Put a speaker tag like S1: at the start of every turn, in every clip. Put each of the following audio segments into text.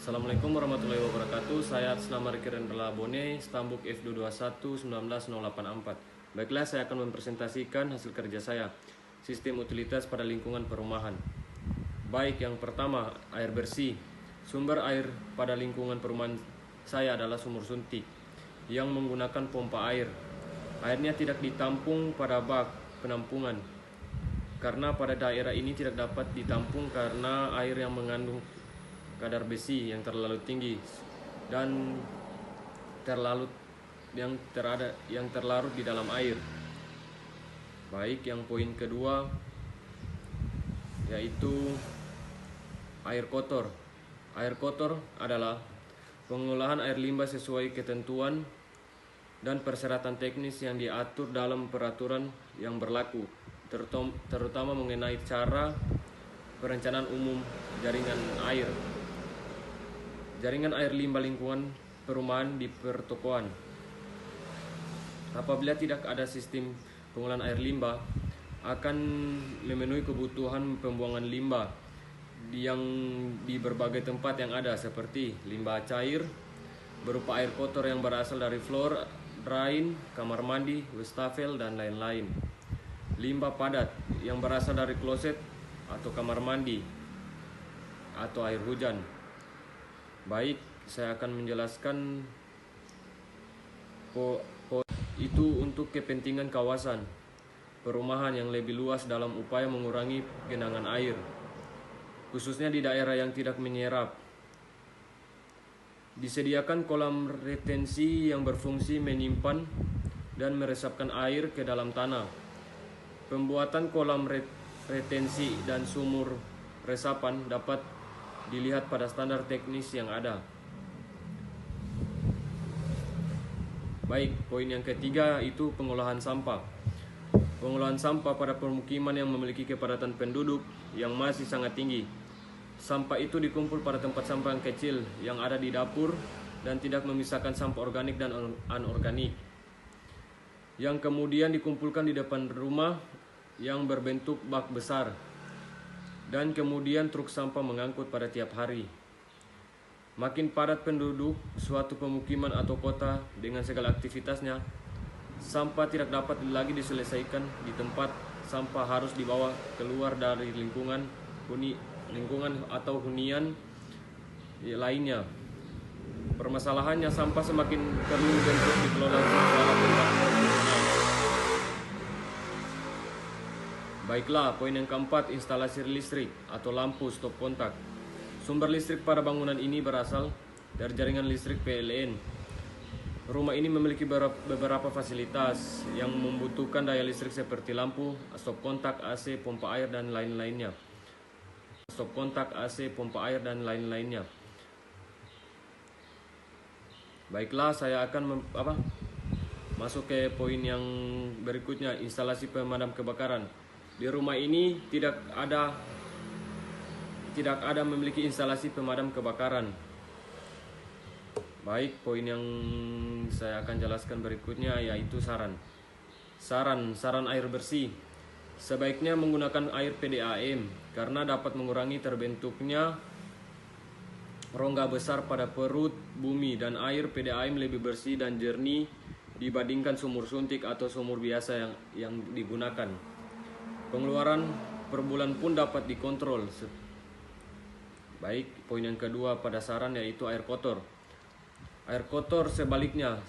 S1: Assalamualaikum warahmatullahi wabarakatuh. Saya atas nama Ricky Rendra Labone, Stambuk F221-19084. Baiklah, saya akan mempresentasikan hasil kerja saya, sistem utilitas pada lingkungan perumahan. Baik, yang pertama, air bersih. Sumber air pada lingkungan perumahan saya adalah sumur suntik yang menggunakan pompa air. Airnya tidak ditampung pada bak penampungan, karena pada daerah ini tidak dapat ditampung karena air yang mengandung kadar besi yang terlalu tinggi dan yang terlarut di dalam air. Baik, yang poin kedua yaitu air kotor. Air kotor adalah pengolahan air limbah sesuai ketentuan dan persyaratan teknis yang diatur dalam peraturan yang berlaku, terutama mengenai cara perencanaan umum jaringan air. Jaringan air limbah lingkungan perumahan di pertokoan. Apabila tidak ada sistem pengolahan air limbah, akan memenuhi kebutuhan pembuangan limbah yang di berbagai tempat yang ada, seperti limbah cair berupa air kotor yang berasal dari floor, drain, kamar mandi, wastafel, dan lain-lain. Limbah padat yang berasal dari kloset atau kamar mandi atau air hujan. Baik, saya akan menjelaskan itu untuk kepentingan kawasan perumahan yang lebih luas dalam upaya mengurangi genangan air, khususnya di daerah yang tidak menyerap. Disediakan kolam retensi yang berfungsi menyimpan dan meresapkan air ke dalam tanah. Pembuatan kolam retensi dan sumur resapan dapat dilihat pada standar teknis yang ada. Baik, poin yang ketiga itu pengolahan sampah. Pengolahan sampah pada permukiman yang memiliki kepadatan penduduk yang masih sangat tinggi. Sampah itu dikumpul pada tempat sampah yang kecil yang ada di dapur dan tidak memisahkan sampah organik dan anorganik, yang kemudian dikumpulkan di depan rumah yang berbentuk bak besar, dan kemudian truk sampah mengangkut pada tiap hari. Makin padat penduduk suatu pemukiman atau kota dengan segala aktivitasnya, sampah tidak dapat lagi diselesaikan di tempat. Sampah harus dibawa keluar dari lingkungan atau hunian lainnya. Permasalahannya, sampah semakin perlu bentuk dikelola secara profesional. Baiklah, poin yang keempat, instalasi listrik atau lampu stop kontak. Sumber listrik pada bangunan ini berasal dari jaringan listrik PLN. Rumah ini memiliki beberapa fasilitas yang membutuhkan daya listrik seperti lampu, stop kontak, AC, pompa air, dan lain-lainnya. Stop kontak, AC, pompa air, dan lain-lainnya. Baiklah, saya akan masuk ke poin yang berikutnya, instalasi pemadam kebakaran. Di rumah ini tidak ada memiliki instalasi pemadam kebakaran. Baik, poin yang saya akan jelaskan berikutnya yaitu saran air bersih. Sebaiknya menggunakan air PDAM karena dapat mengurangi terbentuknya rongga besar pada perut bumi, dan air PDAM lebih bersih dan jernih dibandingkan sumur suntik atau sumur biasa yang digunakan. Pengeluaran per bulan pun dapat dikontrol. Baik, poin yang kedua pada saran yaitu air kotor. Air kotor sebaliknya,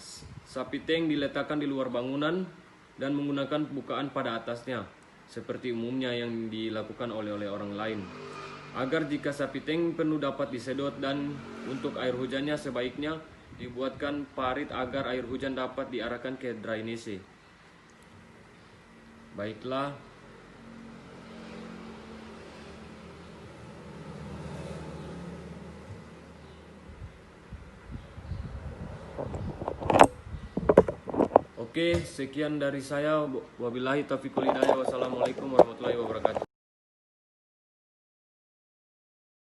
S1: sapi tank diletakkan di luar bangunan dan menggunakan bukaan pada atasnya, seperti umumnya yang dilakukan oleh orang lain. Agar jika sapi tank penuh dapat disedot, dan untuk air hujannya sebaiknya dibuatkan parit agar air hujan dapat diarahkan ke drainase. Baiklah, oke, sekian dari saya. Wabillahi taufiq wal hidayah. Wassalamualaikum warahmatullahi wabarakatuh.